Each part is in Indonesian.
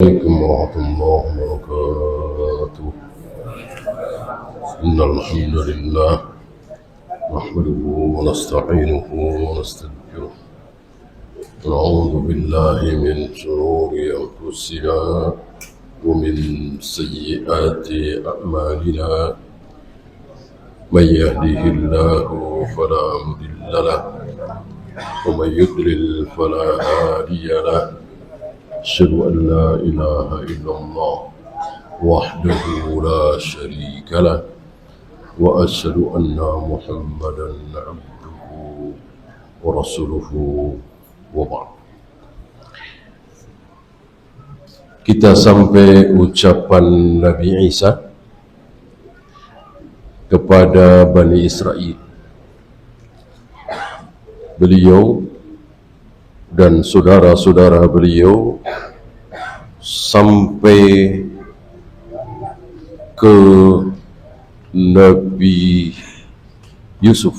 عليكم ورحمة الله وبركاته. إن الحمد لله نحمده ونستعينه ونستغفره ونعوذ بالله من شرور أنفسنا ومن سيئات أعمالنا. من يهده الله فلا مضل له ومن يضلل فلا هادي له. أشهد أن لا إله إلا الله وحده لا شريك له وأشهد أن محمدا عبده ورسوله وبعد. Kita sampai ucapan Nabi Isa kepada Bani Israel. Beliau dan saudara-saudara beliau sampai ke Nabi Yusuf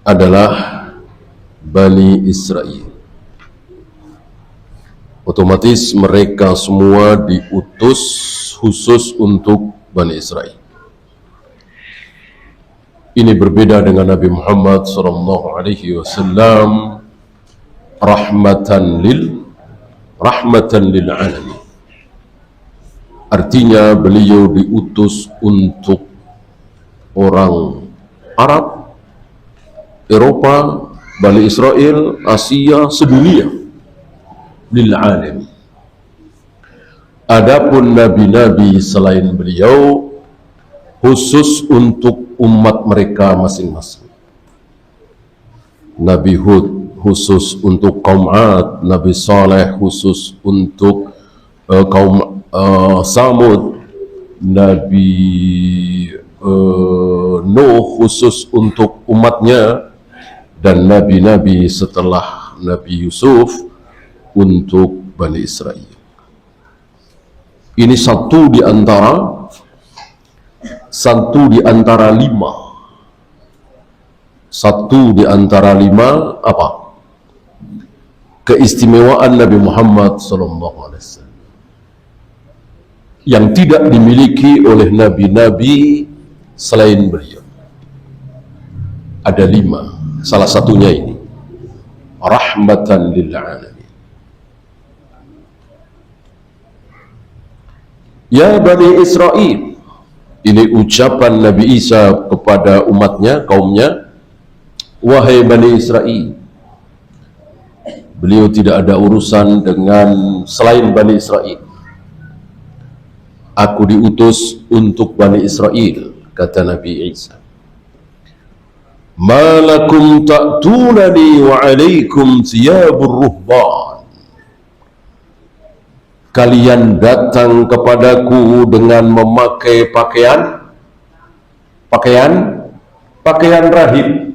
adalah Bani Israel. Otomatis mereka semua diutus khusus untuk Bani Israel. Ini berbeda dengan Nabi Muhammad SAW, rahmatan lil alamin. Artinya beliau diutus untuk orang Arab, Eropa, Bani Israel, Asia, sedunia, lil alamin. Adapun nabi-nabi selain beliau khusus untuk umat mereka masing-masing. Nabi Hud khusus untuk kaum Ad, Nabi Saleh khusus untuk kaum Samud, Nabi Nuh khusus untuk umatnya, dan nabi-nabi setelah Nabi Yusuf untuk Bani Israel. Ini satu di antara lima. Satu di antara lima apa? Keistimewaan Nabi Muhammad SAW yang tidak dimiliki oleh nabi-nabi selain beliau. Ada lima, salah satunya ini rahmatan lil alamin. Ya Bani Israel, ini ucapan Nabi Isa kepada umatnya, kaumnya. Wahai Bani Israel, beliau tidak ada urusan dengan selain Bani Israel. Aku diutus untuk Bani Israel, kata Nabi Isa. Malakum ta'tunani wa alaikum thiyabur ruhban. Kalian datang kepadaku dengan memakai pakaian rahib,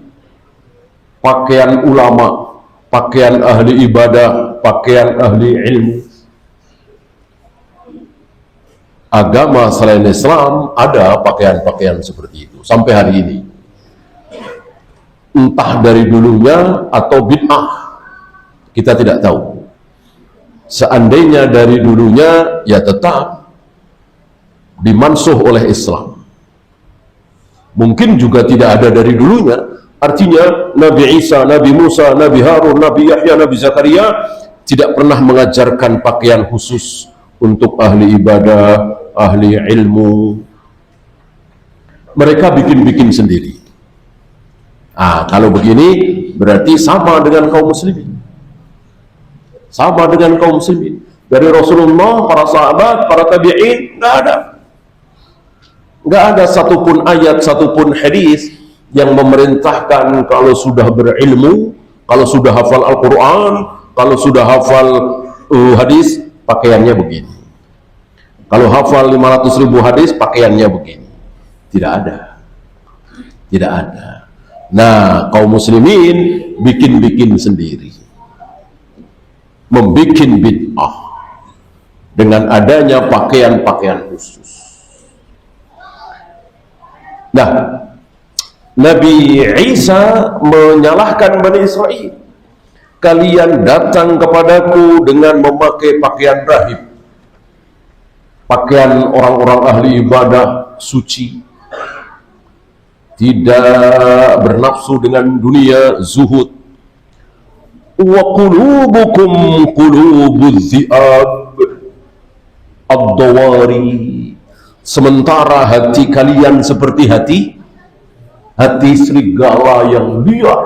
pakaian ulama, pakaian ahli ibadah, pakaian ahli ilmu. Agama selain Islam ada pakaian-pakaian seperti itu sampai hari ini. Entah dari dulunya atau bid'ah, kita tidak tahu. Seandainya dari dulunya, ya tetap dimansuh oleh Islam. Mungkin juga tidak ada dari dulunya. Artinya Nabi Isa, Nabi Musa, Nabi Harun, Nabi Yahya, Nabi Zakaria tidak pernah mengajarkan pakaian khusus untuk ahli ibadah, ahli ilmu. Mereka bikin-bikin sendiri. Kalau begini berarti sama dengan kaum muslimin. Sama dengan kaum muslimin. Dari Rasulullah, para sahabat, para tabi'in, nggak ada satupun ayat, satupun hadis yang memerintahkan kalau sudah berilmu, kalau sudah hafal Al-Quran, kalau sudah hafal hadis, pakaiannya begini. Kalau hafal 500.000 hadis, pakaiannya begini. Tidak ada. Tidak ada. Nah, kaum muslimin bikin-bikin sendiri. Membikin bid'ah dengan adanya pakaian-pakaian khusus. Nah, Nabi Isa menyalahkan Bani Israel kalian datang kepadaku dengan memakai pakaian rahib, pakaian orang-orang ahli ibadah suci, tidak bernafsu dengan dunia, zuhud. Wa qulubukum qulubuz zi'ab ad-dawari, sementara hati kalian seperti hati serigala yang liar.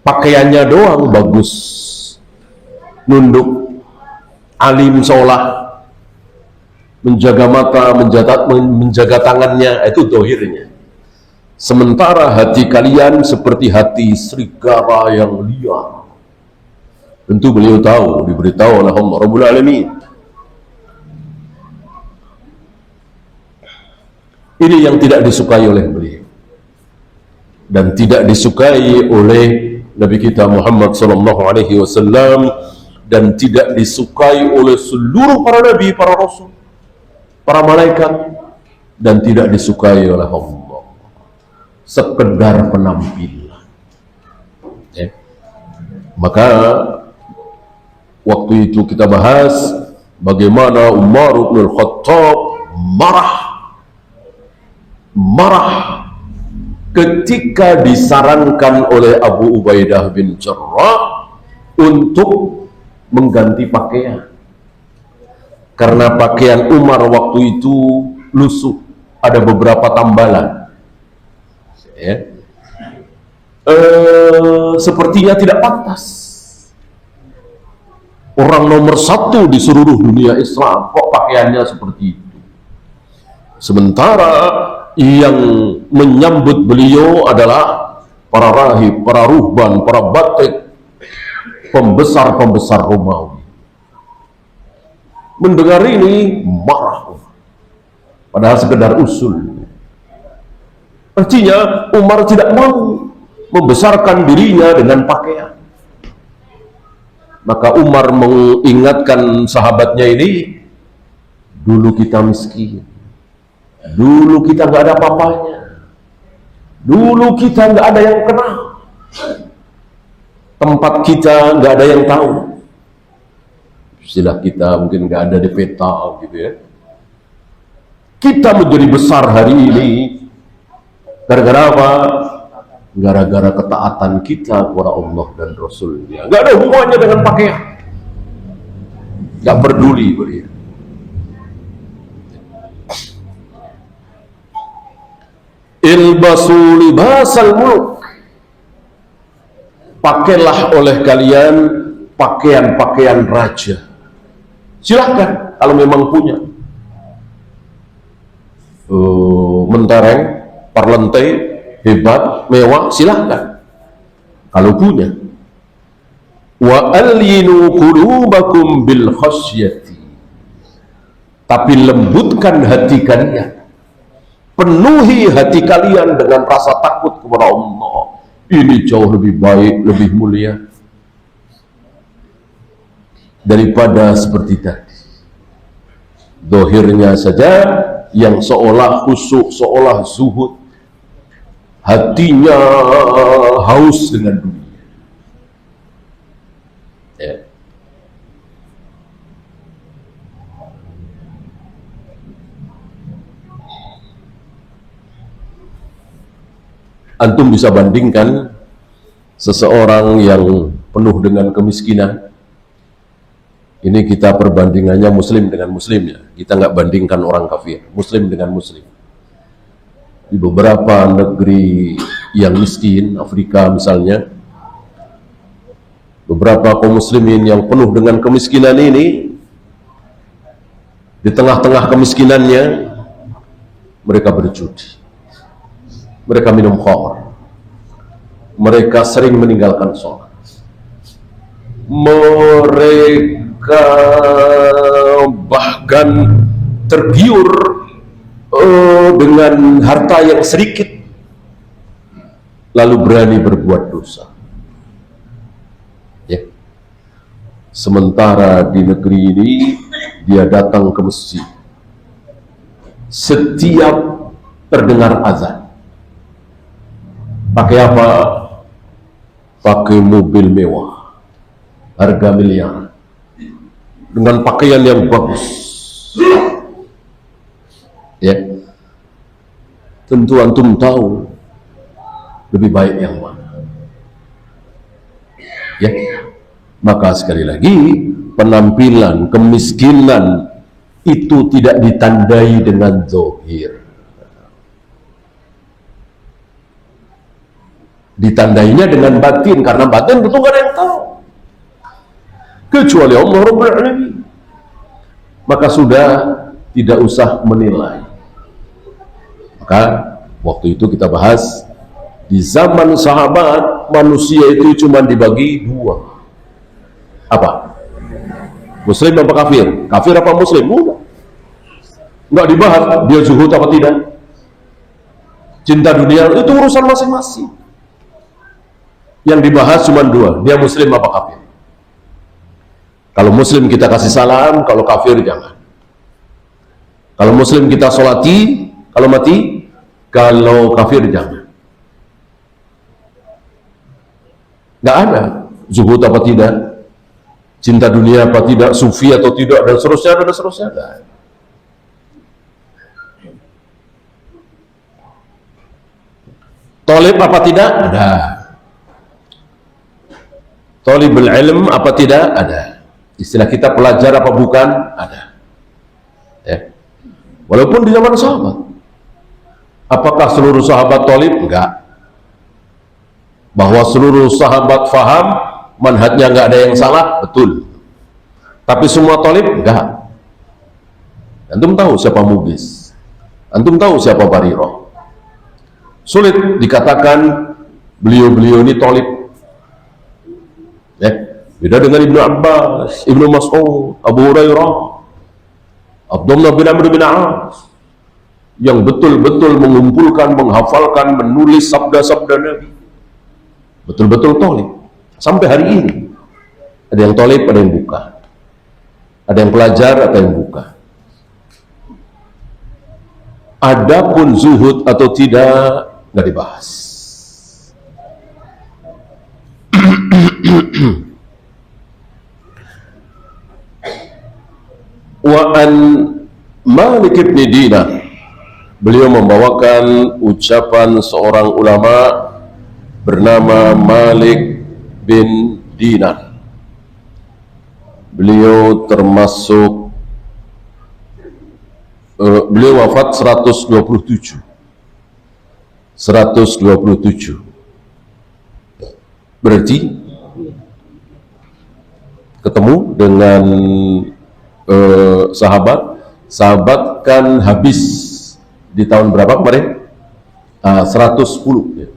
Pakaiannya doang bagus, nunduk, alim, sholat, menjaga mata, menjaga tangannya, itu dohirnya. Sementara hati kalian seperti hati serigala yang liar. Tentu beliau tahu, diberitahu oleh Allah Rabbul Alamin. Ini yang tidak disukai oleh beliau dan tidak disukai oleh Nabi kita Muhammad SAW, dan tidak disukai oleh seluruh para nabi, para rasul, para malaikat, dan tidak disukai oleh Allah. Sekedar penampilan. Maka waktu itu kita bahas bagaimana Umar bin Khattab marah ketika disarankan oleh Abu Ubaidah bin Jarrah untuk mengganti pakaian, karena pakaian Umar waktu itu lusuh, ada beberapa tambalan, sepertinya tidak pantas. Orang nomor satu di seluruh dunia Islam kok pakaiannya seperti itu. Sementara yang menyambut beliau adalah para rahib, para ruhban, para batik, pembesar-pembesar Romawi. Mendengar ini marah, padahal sekedar usul. Artinya Umar tidak mau membesarkan dirinya dengan pakaian. Maka Umar mengingatkan sahabatnya ini, dulu kita miskin, dulu kita nggak ada apa-apanya, dulu kita nggak ada yang kenal, tempat kita nggak ada yang tahu, istilah kita mungkin nggak ada di peta gitu ya. Kita menjadi besar hari ini gara-gara apa? Gara-gara ketaatan kita kepada Allah dan Rasulnya. Nggak ada hubungannya dengan pakaian, nggak peduli beliau. Ilbasu libasal muluk, pakailah oleh kalian pakaian-pakaian raja. Silahkan kalau memang punya. Mentereng, parlente, hebat, mewah, silahkan kalau punya. Wa alyinu qulubakum bil khasyati, tapi lembutkan hati kalian, penuhi hati kalian dengan rasa takut kepada Allah. Ini jauh lebih baik, lebih mulia daripada seperti tadi. Dohirnya saja yang seolah khusyuk, seolah zuhud, hatinya haus dengan dunia. Antum bisa bandingkan seseorang yang penuh dengan kemiskinan. Ini kita perbandingannya muslim dengan muslimnya. Kita nggak bandingkan orang kafir, muslim dengan muslim. Di beberapa negeri yang miskin, Afrika misalnya, beberapa kaum muslimin yang penuh dengan kemiskinan ini, di tengah-tengah kemiskinannya mereka berjudi, mereka minum khamr, mereka sering meninggalkan sholat, mereka bahkan tergiur dengan harta yang sedikit, lalu berani berbuat dosa. Ya. Sementara di negeri ini dia datang ke masjid, setiap terdengar azan, pakai apa? pakai mobil mewah, harga miliar, dengan pakaian yang bagus. Ya, tentu antum tahu lebih baik yang mana. Ya, maka sekali lagi, penampilan, kemiskinan itu tidak ditandai dengan zahir, ditandainya dengan batin, karena batin betul gak ada yang tahu kecuali Allah Rabbul Alamin. Maka sudah tidak usah menilai. Maka waktu itu kita bahas, di zaman sahabat manusia itu cuma dibagi dua. Apa? Muslim apa kafir? Kafir apa muslim? Enggak dibahas dia zuhud apa tidak, cinta dunia, itu urusan masing-masing. Yang dibahas cuma dua, dia muslim apa kafir. Kalau muslim kita kasih salam, kalau kafir jangan. Kalau muslim kita sholati, kalau mati, kalau kafir jangan. Nggak ada zuhud apa tidak, cinta dunia apa tidak, sufi atau tidak, dan seterusnya, dan seterusnya. Tolib apa tidak? Ada. Tolibul ilm apa tidak? Ada. Istilah kita pelajar apa bukan? Ada. Ya. Walaupun di zaman sahabat. Apakah seluruh sahabat tolib? Enggak. Bahwa seluruh sahabat faham manhajnya enggak ada yang salah? Betul. Tapi semua tolib? Enggak. Antum tahu siapa Mugis? Antum tahu siapa Barirah? Sulit dikatakan beliau-beliau ini tolib. Ya. Beda dengan Ibnu Abbas, Ibnu Mas'ud, Abu Hurairah, Abdullah bin Amr bin As, yang betul-betul mengumpulkan, menghafalkan, menulis sabda-sabda Nabi. Betul-betul tolib. Sampai hari ini ada yang tolib, ada yang bukan. Ada yang pelajar, ada yang bukan. Adapun zuhud atau tidak nggak dibahas. Wa an Malik bin Dinar, beliau membawakan ucapan seorang ulama bernama Malik bin Dinar. Beliau termasuk beliau wafat 127. Berarti ketemu dengan sahabat kan habis di tahun berapa kemarin? 110 ya.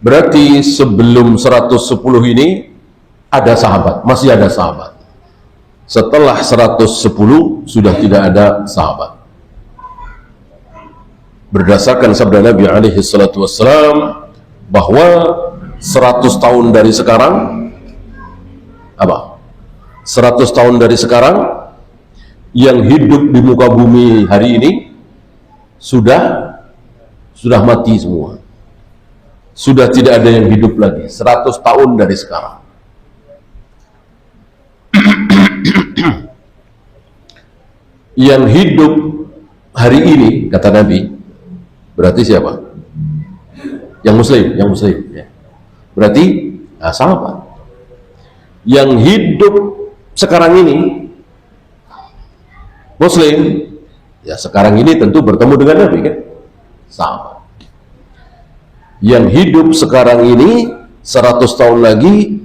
Berarti sebelum 110 ini ada sahabat, masih ada sahabat. Setelah 110 sudah tidak ada sahabat. Berdasarkan sabda Nabi alaihi salatu wassalam bahwa 100 tahun dari sekarang, apa? 100 tahun dari sekarang yang hidup di muka bumi hari ini sudah mati semua. Sudah tidak ada yang hidup lagi 100 tahun dari sekarang. Yang hidup hari ini, kata Nabi, berarti siapa? Yang muslim ya. Berarti sahabat. Yang hidup sekarang ini muslim, ya sekarang ini tentu bertemu dengan Nabi kan? Sahabat. Yang hidup sekarang ini 100 tahun lagi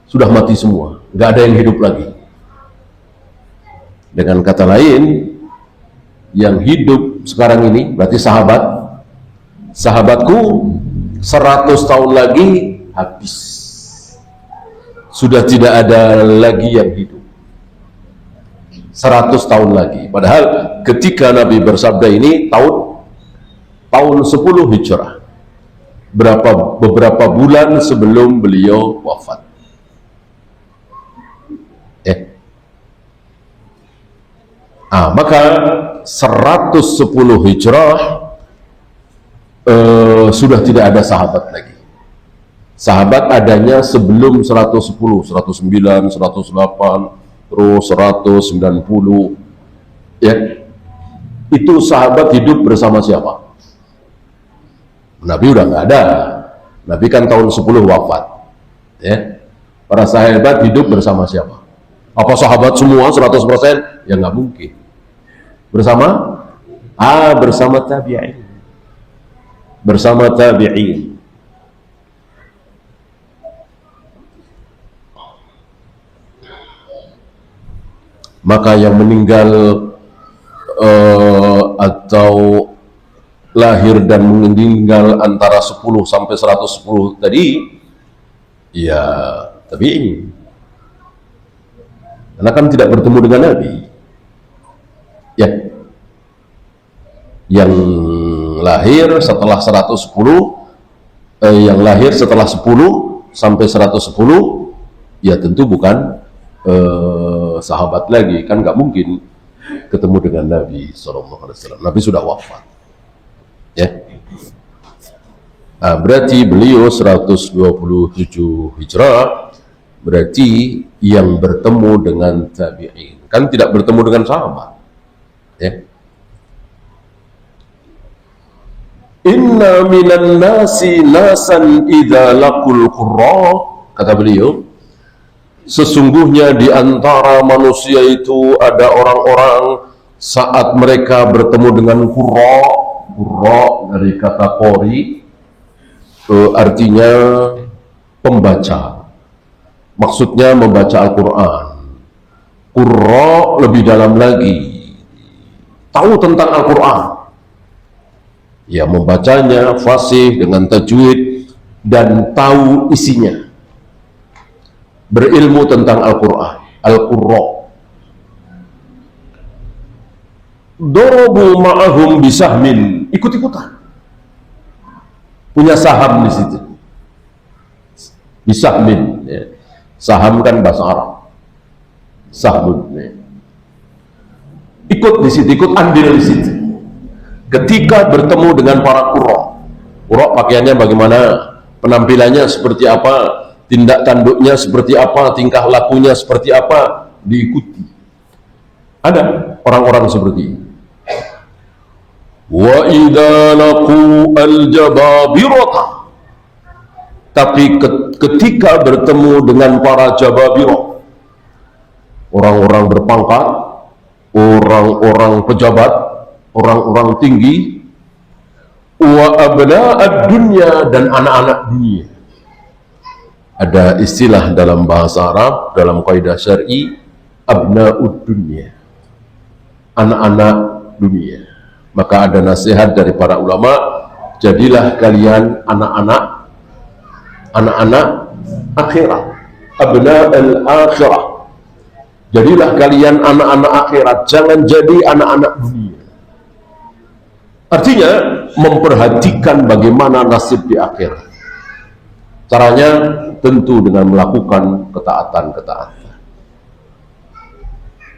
sudah mati semua, nggak ada yang hidup lagi. Dengan kata lain, yang hidup sekarang ini berarti sahabatku 100 tahun lagi habis, sudah tidak ada lagi yang hidup 100 tahun lagi. Padahal ketika Nabi bersabda ini tahun 10 Hijrah, beberapa bulan sebelum beliau wafat. Maka 110 Hijrah sudah tidak ada sahabat lagi. Sahabat adanya sebelum 110, 109, 108, terus 190. Ya, itu sahabat hidup bersama siapa? Nabi udah nggak ada. Nabi kan tahun 10 wafat. Ya, para sahabat hidup bersama siapa? Apa sahabat semua 100%? Ya nggak mungkin. Bersama? Bersama tabi'in. Bersama tabi'in. Maka yang meninggal atau lahir dan meninggal antara 10 sampai 110 tadi, ya tabi'in. Karena kan tidak bertemu dengan Nabi. Ya, yang lahir setelah 110, yang lahir setelah 10 sampai 110, ya tentu bukan sahabat lagi, kan nggak mungkin ketemu dengan Nabi SAW. Nabi sudah wafat. Ya, berarti beliau 127 Hijrah, berarti yang bertemu dengan tabi'in, kan tidak bertemu dengan sahabat. Ya. Inna minan nasi nasan idza laqul qurra, kata beliau, sesungguhnya di antara manusia itu ada orang-orang saat mereka bertemu dengan qurra dari kata qori, artinya pembaca, maksudnya membaca Al-Quran. Qurra lebih dalam lagi, tahu tentang Al-Quran, ya membacanya fasih dengan tajwid dan tahu isinya, berilmu tentang Al-Quran. Al-Qurra. Dorobu ma'ahum bisahmin, ikut-ikutan, punya saham di situ. Bisahmin, ya. Saham kan bahasa Arab, sahmun, ya. Ikut di situ, ikut andil di situ. Ketika bertemu dengan para qurra, pakaiannya bagaimana, penampilannya seperti apa, tindak tanduknya seperti apa, tingkah lakunya seperti apa, diikuti. Ada orang-orang seperti ini. Wa idza laqu al-jababirah, tapi ketika bertemu dengan para jababirah, orang-orang berpangkat, orang-orang pejabat, orang-orang tinggi, wa abna'ad dunya, dan anak-anak dunia. Ada istilah dalam bahasa Arab, dalam kaidah syar'i, abna'ud dunya, anak-anak dunia. Maka ada nasihat dari para ulama, jadilah kalian anak-anak akhirat, abna'al akhirah. Jadilah kalian anak-anak akhirat, jangan jadi anak-anak dunia. Artinya memperhatikan bagaimana nasib di akhirat. Caranya tentu dengan melakukan ketaatan-ketaatan.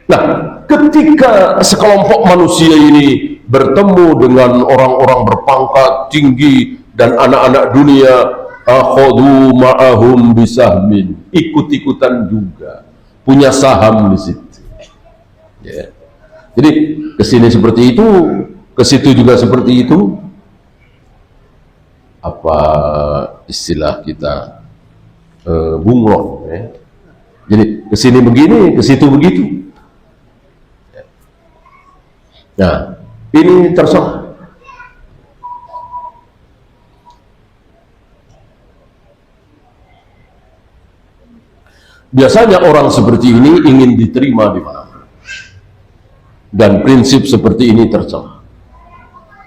Nah, ketika sekelompok manusia ini bertemu dengan orang-orang berpangkat tinggi dan anak-anak dunia, akhadhu ma'ahum bisahmin, ikut-ikutan juga, punya saham di situ. Ya. Jadi kesini seperti itu, ke situ juga seperti itu. Apa istilah kita, bunglon, ya. Jadi kesini begini, ke situ begitu. Nah, ini terserah. Biasanya orang seperti ini ingin diterima di mana-mana, dan prinsip seperti ini tercela,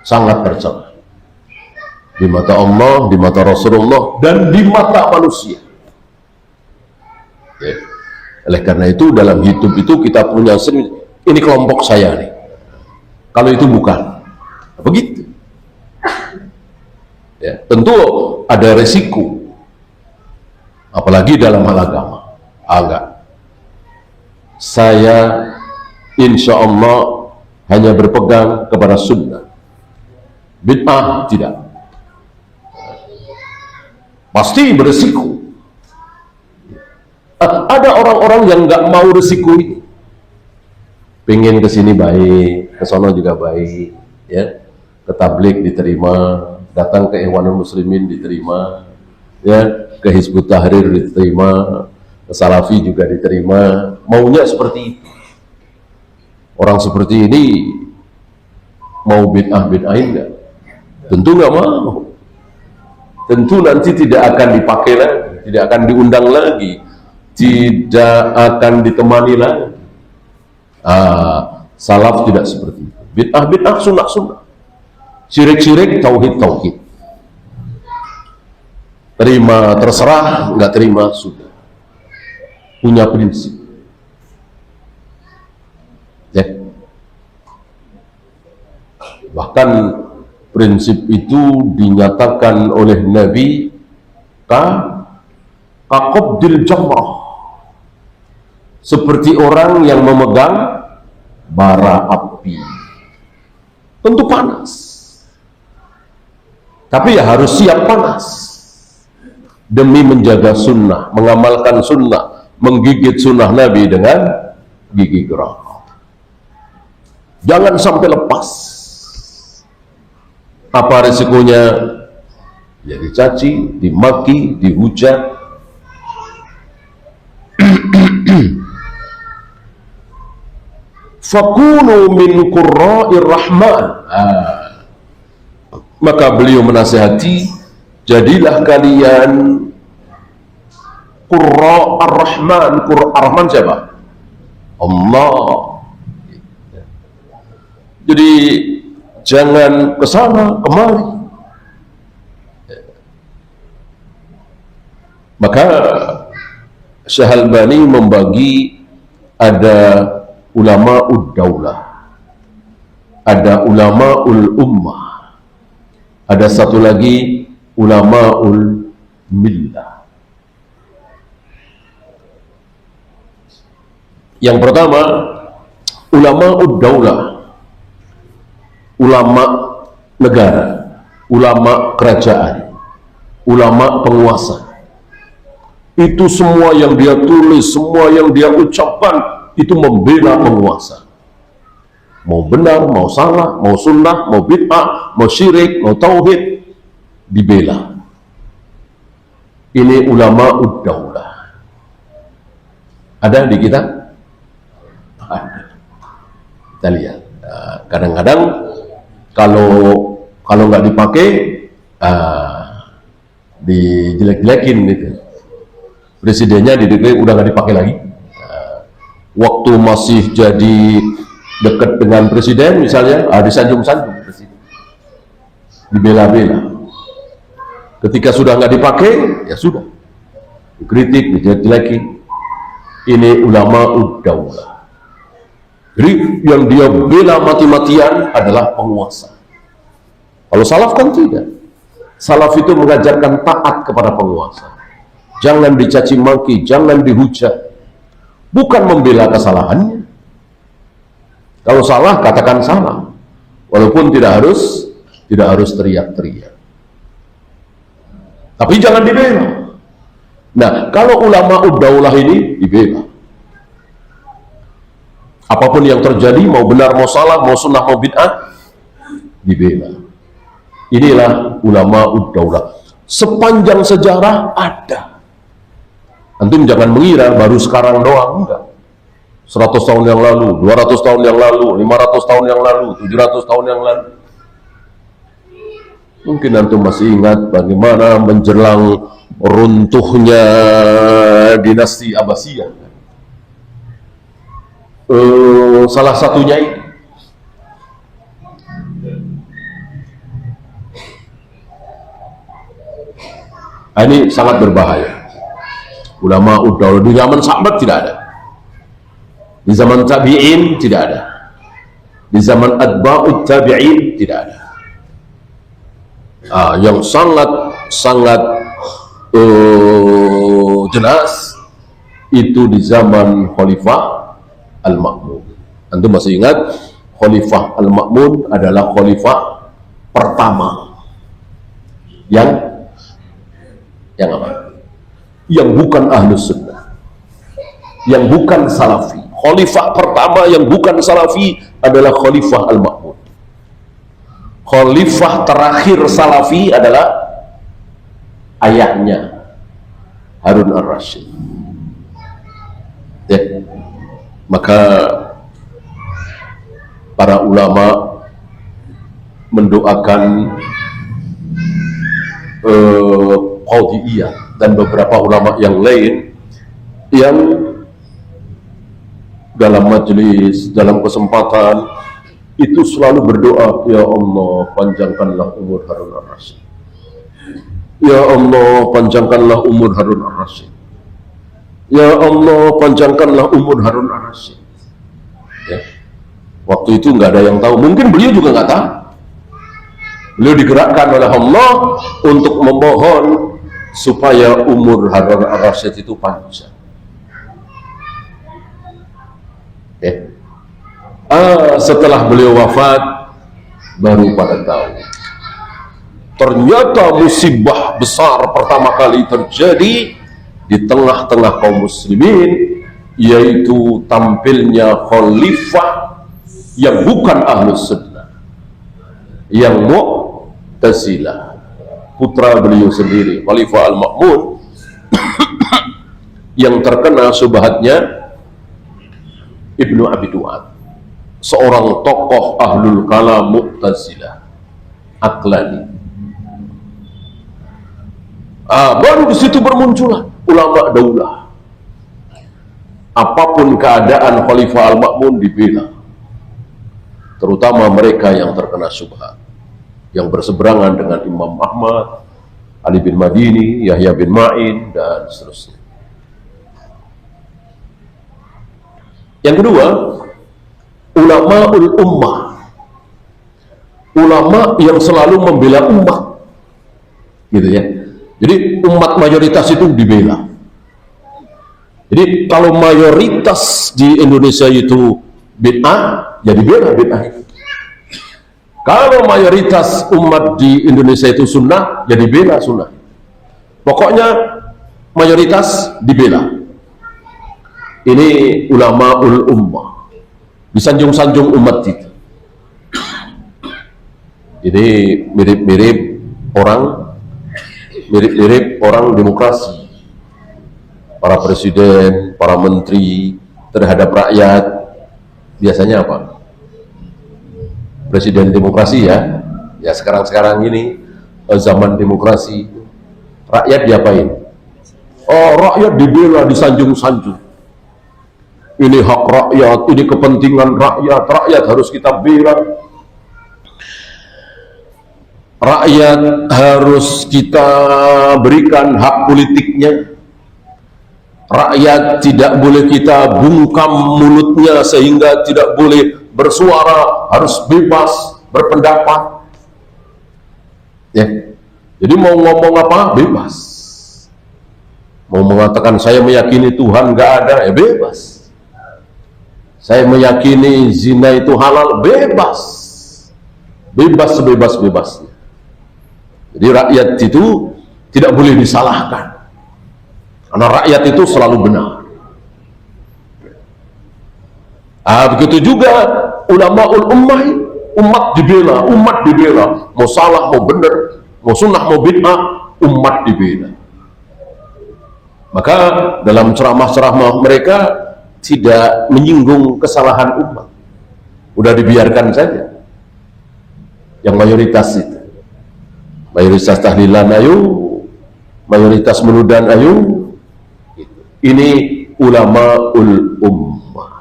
sangat tercela di mata Allah, di mata Rasulullah, dan di mata manusia. Ya. Oleh karena itu dalam hidup itu kita punya ini kelompok saya nih, kalau itu bukan begitu. Ya, tentu ada resiko, apalagi dalam hal agama. Enggak, saya insya Allah hanya berpegang kepada sunnah. Bid'ah tidak. Pasti beresiko. Ada orang-orang yang nggak mau resiko ini. Pengen ke sini baik, ke sono juga baik, ya. Ke tabligh diterima, datang ke Ikhwanul Muslimin diterima, ya, ke Hizbut Tahrir diterima, ke Salafi juga diterima. Maunya seperti itu. Orang seperti ini mau bid'ah-bid'ahin nggak? Tentu nggak mau. Tentu nanti tidak akan dipakai lagi, tidak akan diundang lagi, tidak akan ditemani lagi. Salaf tidak seperti itu. Bid'ah-bid'ah, sunnah-sunnah, syirik-syirik, tauhid-tauhid. Terima terserah, nggak terima sudah. Punya prinsip. Ya. Bahkan prinsip itu dinyatakan oleh Nabi kaqabdil jamrah, seperti orang yang memegang bara api. Tentu panas, tapi ya harus siap panas demi menjaga sunnah, mengamalkan sunnah, menggigit sunnah Nabi dengan gigi gerak. Jangan sampai lepas. Apa resikonya? Ya dicaci, dimaki, dihujat. Fakunu min qurra'ir rahman. Maka beliau menasihati, jadilah kalian qurra'ar rahman. Qurra'ar rahman siapa? Allah. Jadi jangan kesana kemari. Maka Syekh Albani membagi, ada ulama'ud daulah, ada ulama'ul ummah, ada satu lagi ulama'ul millah. Yang pertama, ulama'ud daulah, ulama negara, ulama kerajaan, ulama penguasa. Itu semua yang dia tulis, semua yang dia ucapkan, itu membela penguasa. Mau benar, mau salah, mau sunnah, mau bid'ah, mau syirik, mau tauhid, dibela. Ini ulama uddaulah. Ada di kita? Ada. Kita lihat. Kadang-kadang kalau nggak dipakai, dijelek-jelekin gitu. Presidennya dideklarasi udah nggak dipakai lagi. Waktu masih jadi dekat dengan presiden misalnya, disanjung-sanjung presiden, dibela-bela. Ketika sudah nggak dipakai, ya sudah, dikritik, dijelek-jelekin. Ini ulama uddaulah. Jadi yang dia bela mati-matian adalah penguasa. Kalau salaf kan tidak. Salaf itu mengajarkan taat kepada penguasa. Jangan dicaci maki, jangan dihujat. Bukan membela kesalahannya. Kalau salah, katakan salah. Walaupun tidak harus teriak-teriak. Tapi jangan dibela. Nah, kalau ulama uddaulah ini dibela. Apapun yang terjadi, mau benar, mau salah, mau sunnah, mau bid'ah, dibela. Inilah ulama uddaulah. Sepanjang sejarah ada. Antum jangan mengira baru sekarang doang, enggak. 100 tahun yang lalu, 200 tahun yang lalu, 500 tahun yang lalu, 700 tahun yang lalu. Mungkin antum masih ingat bagaimana menjelang runtuhnya dinasti Abbasiyah. Salah satunya ini. Ini sangat berbahaya. Ulama uddaulah di zaman sahabat tidak ada, di zaman tabi'in tidak ada, di zaman atba'ut tabi'in tidak ada. Yang sangat jelas itu di zaman Khalifah Al-Ma'mun. Antum masih ingat Khalifah Al-Ma'mun adalah khalifah pertama yang apa? Yang bukan Ahlus Sunnah, yang bukan Salafi. Khalifah pertama yang bukan Salafi adalah Khalifah Al-Ma'mun. Khalifah terakhir Salafi adalah ayahnya, Harun Ar-Rasyid. Ya. Maka para ulama mendoakan Qadhiyah dan beberapa ulama yang lain yang dalam majelis, dalam kesempatan itu selalu berdoa, ya Allah panjangkanlah umur Harun Ar-Rasyid, ya Allah panjangkanlah umur Harun Ar-Rasyid, ya Allah panjangkanlah umur Harun Ar-Rasyid. Ya. Waktu itu nggak ada yang tahu, mungkin beliau juga nggak tahu. Beliau digerakkan oleh Allah untuk memohon supaya umur Harun Ar-Rasyid itu panjang. Ya. Setelah beliau wafat, baru pada tahu. Ternyata musibah besar pertama kali terjadi di tengah-tengah kaum muslimin, yaitu tampilnya khalifah yang bukan Ahlus Sunnah, yang Mu'tazilah, putra beliau sendiri, Khalifah Al-Ma'mun, yang terkena syubhatnya Ibnu Abi Du'ad, seorang tokoh Ahlul Kalam Mu'tazilah, Aqlani. Baru di situ bermunculan ulama daulah. Apapun keadaan Khalifah Al-Ma'mun dibela, terutama mereka yang terkena syubhat, yang berseberangan dengan Imam Ahmad, Ali bin Madini, Yahya bin Ma'in, dan seterusnya. Yang kedua, ulama'ul ummah, ulama yang selalu membela umat, gitu ya. Jadi umat mayoritas itu dibela. Jadi kalau mayoritas di Indonesia itu bid'ah, ya dibela bid'ah itu. Kalau mayoritas umat di Indonesia itu sunnah, ya dibela sunnah. Pokoknya mayoritas dibela. Ini ulama'ul ummah, disanjung-sanjung umat itu. Jadi mirip-mirip orang demokrasi. Para presiden, para menteri terhadap rakyat biasanya apa? Presiden demokrasi ya. Ya sekarang ini zaman demokrasi, rakyat diapain? Oh, rakyat dibela, disanjung-sanjung. Ini hak rakyat, ini kepentingan rakyat, rakyat harus kita bela. Rakyat harus kita berikan hak politiknya. Rakyat tidak boleh kita bungkam mulutnya sehingga tidak boleh bersuara, harus bebas berpendapat. Ya. Jadi mau ngomong apa? Bebas. Mau mengatakan saya meyakini Tuhan nggak ada, ya bebas. Saya meyakini zina itu halal, bebas. Bebas sebebas-bebasnya. Jadi rakyat itu tidak boleh disalahkan. Karena rakyat itu selalu benar. Begitu juga ulama'ul ummah, umat dibela, mau salah, mau benar, mau sunnah, mau bid'ah, umat dibela. Maka dalam ceramah-ceramah mereka tidak menyinggung kesalahan umat, udah dibiarkan saja. Yang mayoritas itu, mayoritas tahlilan ayo, mayoritas menudan ayo. Ini ulama'ul ummah.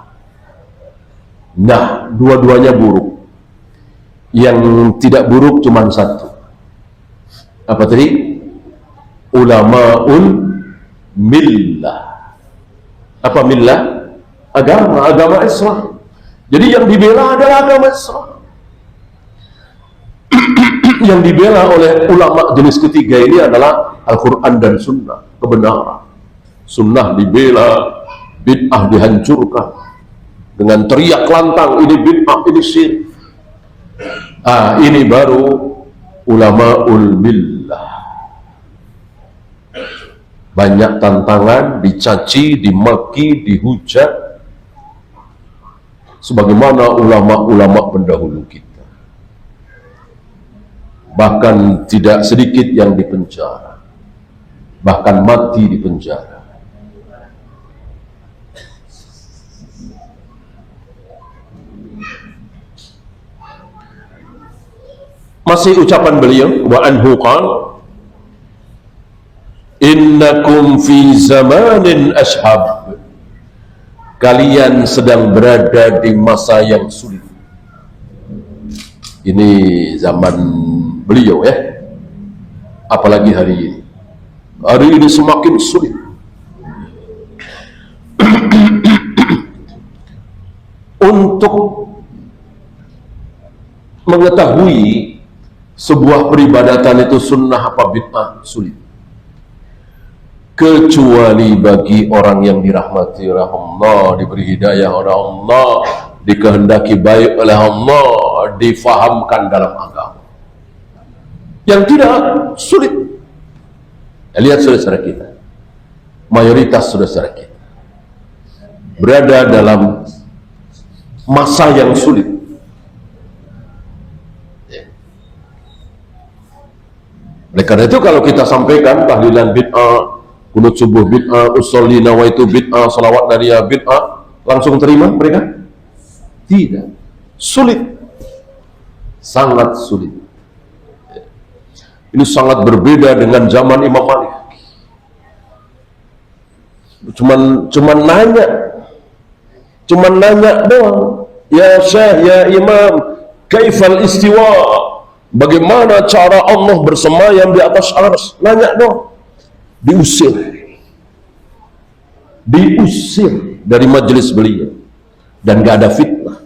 Nah, dua-duanya buruk. Yang tidak buruk cuma satu. Apa tadi? Ulama'ul millah. Apa millah? Agama Islam. Jadi yang dibela adalah agama Islam. Yang dibela oleh ulama jenis ketiga ini adalah Al-Quran dan Sunnah, kebenaran. Sunnah dibela, bid'ah dihancurkan. dengan teriak lantang, ini bid'ah, ini syirik. Ini baru ulamaul billah. Banyak tantangan, dicaci, dimaki, dihujat, sebagaimana ulama-ulama pendahulu kita. Bahkan tidak sedikit yang dipenjara, bahkan mati di penjara. Masih ucapan beliau, wa anhu qala, innakum fi zamanin ashab, kalian sedang berada di masa yang sulit. Ini zaman beliau ya, apalagi hari ini. Hari ini semakin sulit. Untuk mengetahui sebuah peribadatan itu sunnah apa bid'ah sulit, kecuali bagi orang yang dirahmati oleh Allah, diberi hidayah oleh Allah, dikehendaki baik oleh Allah, difahamkan dalam agama. Yang tidak sulit. Lihat saudara kita, mayoritas saudara kita berada dalam masa yang sulit. Oleh karena itu kalau kita sampaikan tahlilan bid'ah, kunut subuh bid'ah, usolli nawaitu bid'ah, salawat nariyah bid'ah, langsung terima mereka? Tidak. Sulit. Sangat sulit. Ini sangat berbeda dengan zaman Imam Malik. Cuman nanya doang. Ya Syekh, ya Imam, kaifal istiwa? Bagaimana cara Allah bersemayam di atas arsy? Nanya dong. Diusir dari majelis beliau, dan gak ada fitnah.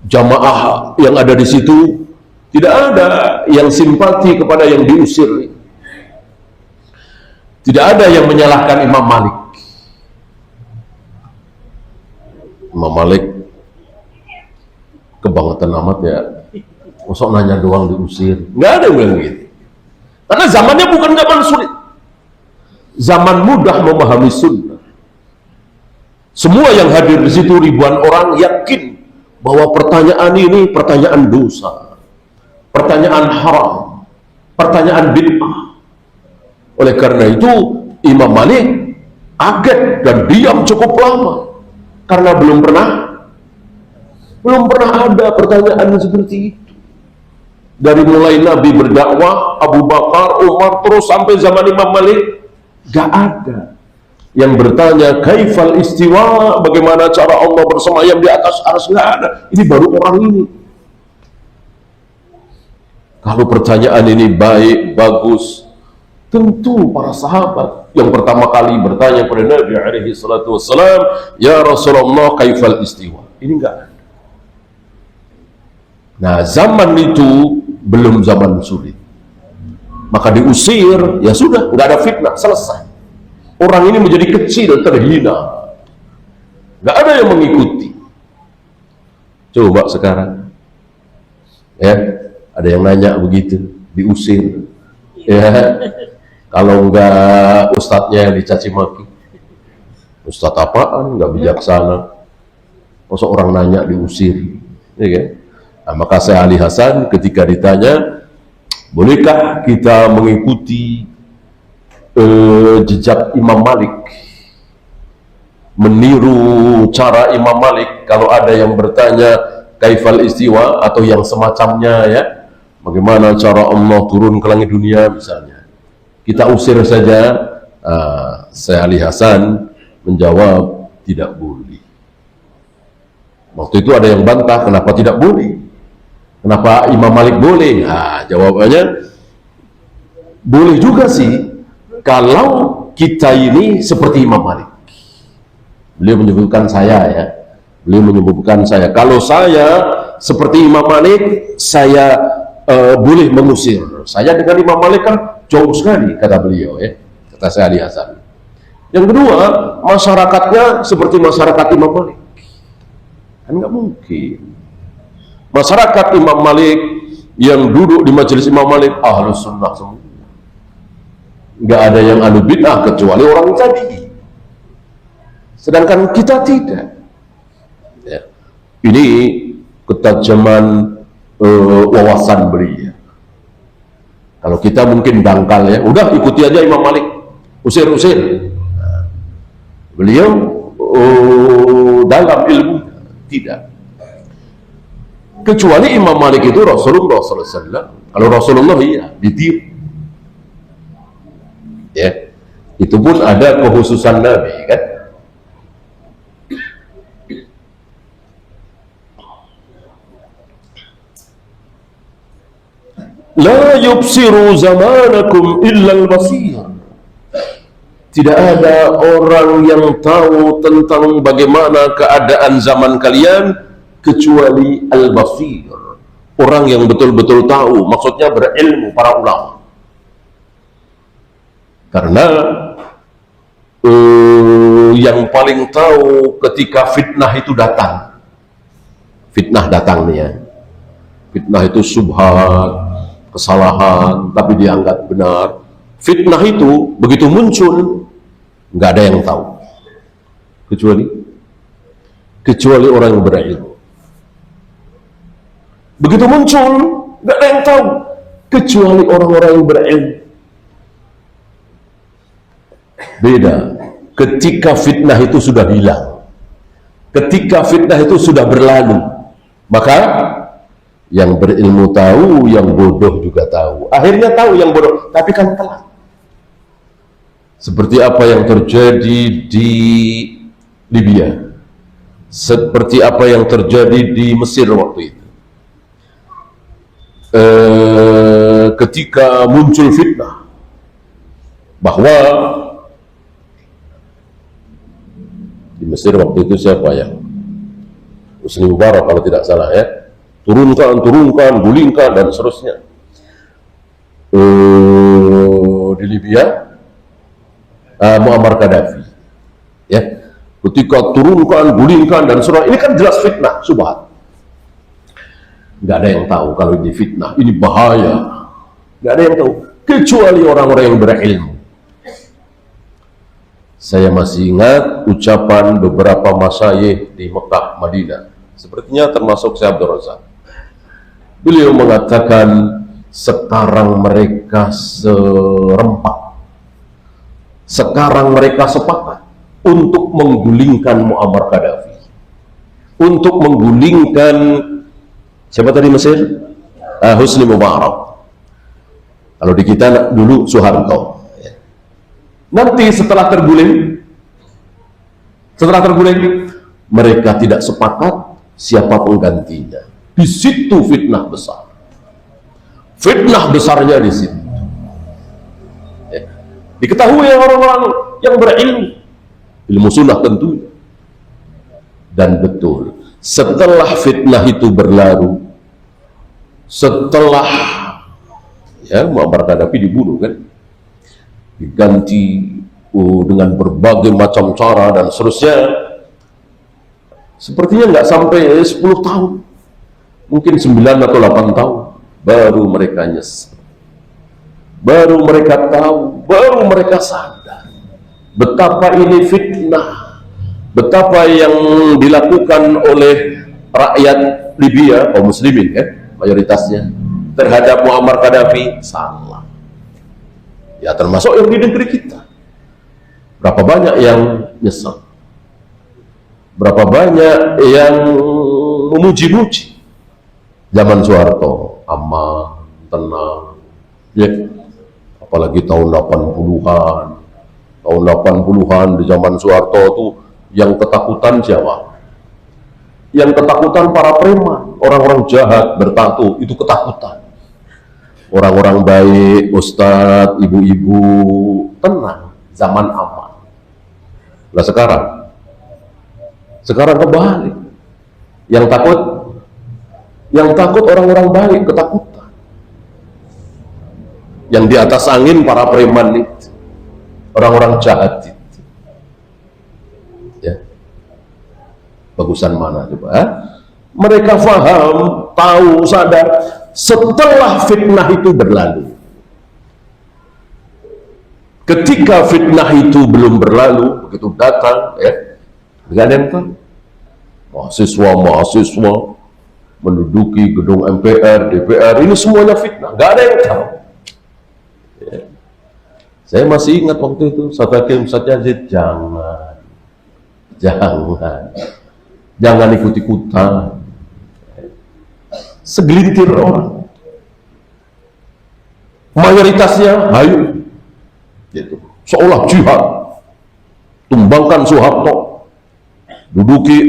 Jamaah yang ada di situ tidak ada yang simpati kepada yang diusir. Tidak ada yang menyalahkan Imam Malik. Imam Malik kebangetan amat ya. Masuk nanya doang diusir. Nggak ada yang bilang gitu. Karena zamannya bukan zaman sulit. Zaman mudah memahami sunnah. Semua yang hadir di situ, ribuan orang, yakin bahwa pertanyaan ini pertanyaan dosa, pertanyaan haram, pertanyaan bid'ah. Oleh karena itu Imam Malik kaget dan diam cukup lama, karena belum pernah ada pertanyaan seperti itu. Dari mulai Nabi berdakwah, Abu Bakar, Umar, terus sampai zaman Imam Malik, gak ada yang bertanya kaifal istiwa, bagaimana cara Allah bersemayam di atas arsy. Gak ada. Ini baru orang ini. Kalau pertanyaan ini baik, bagus, tentu para sahabat yang pertama kali bertanya kepada Nabi alaihi salatu wassalam, ya Rasulullah kaifal istiwa. Ini gak ada. Nah, zaman itu belum zaman sulit, maka diusir, ya sudah, nggak ada fitnah, selesai. Orang ini menjadi kecil, terhina, nggak ada yang mengikuti. Coba sekarang, ya, ada yang nanya begitu, diusir, ya. Kalau nggak ustadznya yang dicaci maki, ustadz apaan, nggak bijaksana, masa orang nanya diusir, ya kan? Nah, maka Syekh Ali Hasan ketika ditanya, bolehkah kita mengikuti jejak Imam Malik, meniru cara Imam Malik? Kalau ada yang bertanya kaifal istiwa atau yang semacamnya, ya, bagaimana cara Allah turun ke langit dunia misalnya, kita usir saja. Syekh Ali Hasan menjawab, tidak boleh. Waktu itu ada yang bantah, kenapa tidak boleh? Kenapa Imam Malik boleh? Nah, jawabannya, boleh juga sih kalau kita ini seperti Imam Malik. Beliau menyebutkan saya, ya. Beliau menyebutkan saya. Kalau saya seperti Imam Malik, saya boleh mengusir. Saya dengan Imam Malik kan jauh sekali, kata beliau, ya. Kata Syekh Ali Hasan. Yang kedua, masyarakatnya seperti masyarakat Imam Malik. Kan nggak mungkin. Masyarakat Imam Malik yang duduk di majelis Imam Malik ahlus sunnah semua. Nggak ada yang ahlu bid'ah kecuali orang tadi. Sedangkan kita tidak. Ya. Ini ketajaman wawasan beliau. Kalau kita mungkin dangkal ya, udah ikuti aja Imam Malik, usir-usir. Beliau dalam ilmu tidak. Kecuali Imam Malik itu Rasulullah SAW. Kalau Rasulullah iya ditiru. Ya, itu pun ada kekhususan Nabi kan. La yubsiru zamanakum illa al-basir. Tidak ada orang yang tahu tentang bagaimana keadaan zaman kalian kecuali al-basir, orang yang betul-betul tahu, maksudnya berilmu, para ulama. Karena yang paling tahu ketika fitnah itu datang. Fitnah datang nih ya. Fitnah itu subhat, kesalahan, tapi dianggap benar. Fitnah itu begitu muncul, nggak ada yang tahu kecuali orang yang berilmu. Begitu muncul, nggak ada yang tahu kecuali orang-orang yang berilmu. Beda ketika fitnah itu sudah hilang, ketika fitnah itu sudah berlalu, maka yang berilmu tahu, yang bodoh juga tahu. Akhirnya tahu yang bodoh, tapi kan telat. Seperti apa yang terjadi di Libya, seperti apa yang terjadi di Mesir waktu itu. Ketika muncul fitnah bahwa di Mesir waktu itu siapa ya? Husni Mubarak kalau tidak salah ya. Turunkan, gulingkan dan seterusnya. Di Libya Muammar Gaddafi ya, ketika turunkan, gulingkan dan seterusnya. Ini kan jelas fitnah, subhat. Nggak ada yang tahu kalau ini fitnah, ini bahaya. Nggak ada yang tahu kecuali orang-orang yang berilmu. Saya masih ingat ucapan beberapa masyayikh di Mekah, Madinah, sepertinya termasuk Syekh Abdul Razak. Beliau mengatakan sekarang mereka serempak, sekarang mereka sepakat untuk menggulingkan Muammar Gaddafi, untuk menggulingkan siapa tadi Mesir? Husni Mubarak. Kalau di kita dulu Soeharto. Nanti setelah terguling mereka tidak sepakat siapa penggantinya. Di situ fitnah besar. Fitnah besarnya di situ. Ya. Diketahui orang-orang yang berilmu, ilmu sunnah tentunya. Dan betul, setelah fitnah itu berlalu, setelah ya Muammar Gaddafi dibunuh kan, diganti dengan berbagai macam cara dan seterusnya. Sepertinya nggak sampai 10 tahun, mungkin 9 atau 8 tahun, baru mereka nyesel, baru mereka tahu, baru mereka sadar betapa ini fitnah, betapa yang dilakukan oleh rakyat Libya, kaum muslimin kan mayoritasnya, terhadap Muammar Gaddafi salah. Ya termasuk yang di negeri kita. Berapa banyak yang nyesel, berapa banyak yang memuji-muji zaman Soeharto, aman, tenang ya. Apalagi tahun 80-an, tahun 80-an di zaman Soeharto itu yang ketakutan siapa? Yang ketakutan para preman, orang-orang jahat bertato, itu ketakutan. Orang-orang baik, ustadz, ibu-ibu tenang, zaman aman. Nah sekarang kebalik, yang takut orang-orang baik, ketakutan. Yang di atas angin para preman itu, orang-orang jahat itu. Bagusan mana coba? Mereka faham, tahu, sadar setelah fitnah itu berlalu. Ketika fitnah itu belum berlalu, begitu datang, ya, nggak ada yang tahu. Mahasiswa menduduki gedung MPR, DPR, ini semuanya fitnah, nggak ada yang tahu. Ya. Saya masih ingat waktu itu, Ustaz Yazid, jangan ikut-ikutan. Segelintir orang, mayoritasnya hayu, gitu. Seolah jihad, tumbangkan Soeharto, duduki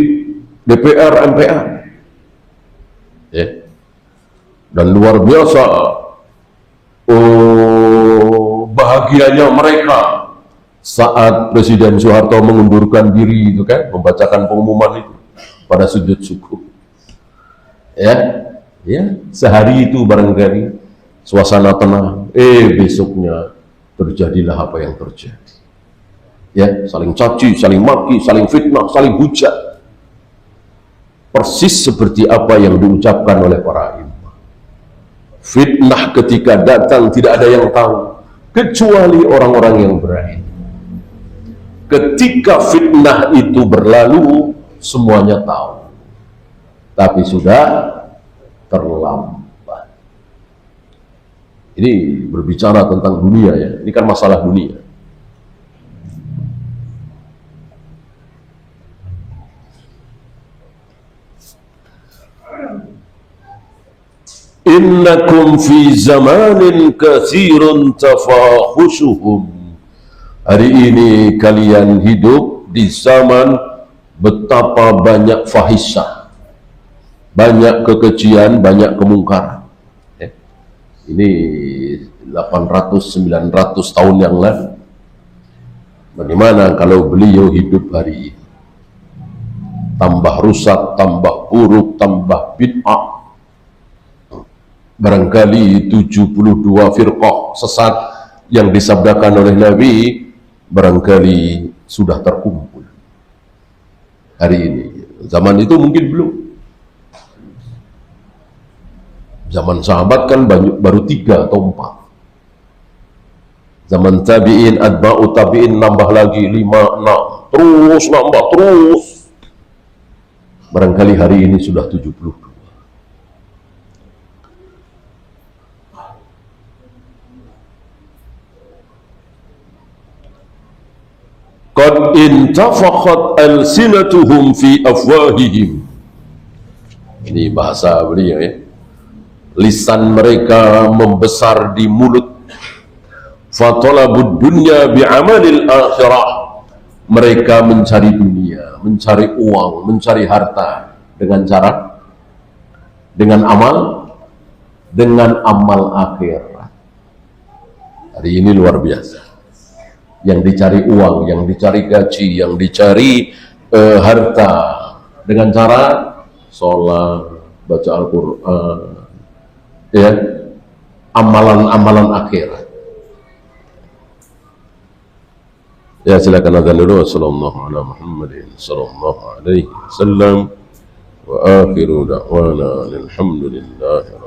DPR, MPR, ya. Dan luar biasa bahagianya mereka saat Presiden Soeharto mengundurkan diri, itu kan, membacakan pengumuman itu pada sujud syukur, ya. Ya, sehari itu barangkali suasana tenang, besoknya terjadilah apa yang terjadi. Ya, saling caci, saling maki, saling fitnah, saling hujat. Persis seperti apa yang diucapkan oleh para imam. Fitnah ketika datang tidak ada yang tahu kecuali orang-orang yang berani. Ketika fitnah itu berlalu, semuanya tahu. Tapi sudah terlambat. Ini berbicara tentang dunia, ya. Ini kan masalah dunia. Innakum fi zamanin katsirun tafakhusuhum. Hari ini kalian hidup di zaman betapa banyak fahisah, banyak kekejian, banyak kemungkaran. Ini 800-900 tahun yang lalu. Bagaimana kalau beliau hidup hari ini? Tambah rusak, tambah buruk, tambah bid'ah. Barangkali 72 firqah sesat yang disabdakan oleh Nabi barangkali sudah terkumpul hari ini. Zaman itu mungkin belum. Zaman sahabat kan baru 3 atau 4. Zaman tabi'in, atba'u tabi'in nambah lagi 5, 6. Terus nambah, terus. Barangkali hari ini sudah 72. Qad intafakhat alsinatuhum fi afwahihim. Ini bahasa beliau, ya. Lisan mereka membesar di mulut. Fatalabud dunya bi'amalil akhirah. Mereka mencari dunia, mencari uang, mencari harta dengan cara, dengan amal akhirat. Hari ini luar biasa. Yang dicari uang, yang dicari gaji, yang dicari harta dengan cara sholat, baca Al-Quran, ya, amalan-amalan akhirat. Ya, silakan azan dulu. Sallallahu ala Muhammadin sallallahu alaihi wasallam wa akhiru da'wana alhamdulillah.